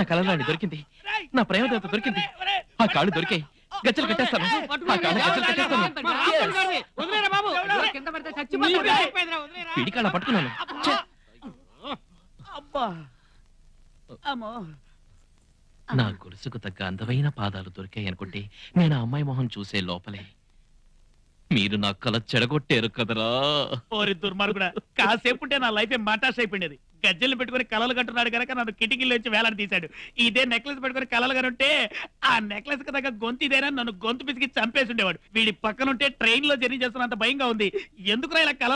నా కలరాణి దొరికింది, నా ప్రేమదేవత దొరికింది. ఆ కాళ్ళు దొరికాయి, గజ్జలు కట్టేస్తాను. ఆ కాళ్ళు గజ్జలు కట్టేస్తాను. పిడి కాళ్ళ పట్టుకున్నాను. నా గొలుసుకు తగ్గ అందమైన పాదాలు దొరికాయి అనుకుంటే నేను ఆ అమ్మాయి మొహం చూసే లోపలే మీరు నా కళ చెడగొట్టారు కదరా. ఓరి దుర్మార్గుడా, కాసేపుంటే నా లైఫ్ మటాష్ అయిపోయింది. గజ్జలు పెట్టుకుని కలలు కట్టున్నాడు కనుక నన్ను కిటికీలో వచ్చి వేలాడి తీశాడు. ఇదే నెక్లెస్ పెట్టుకుని కలలు కనుంటే ఆ నెక్లెస్ కి తగ్గ గొంతు ఇదేనా నన్ను గొంతు పిసికి చంపేసి ఉండేవాడు. వీడి పక్కనుంటే ట్రైన్ లో జర్నీ చేస్తున్నంత భయంగా ఉంది. ఎందుకురా ఇలా కల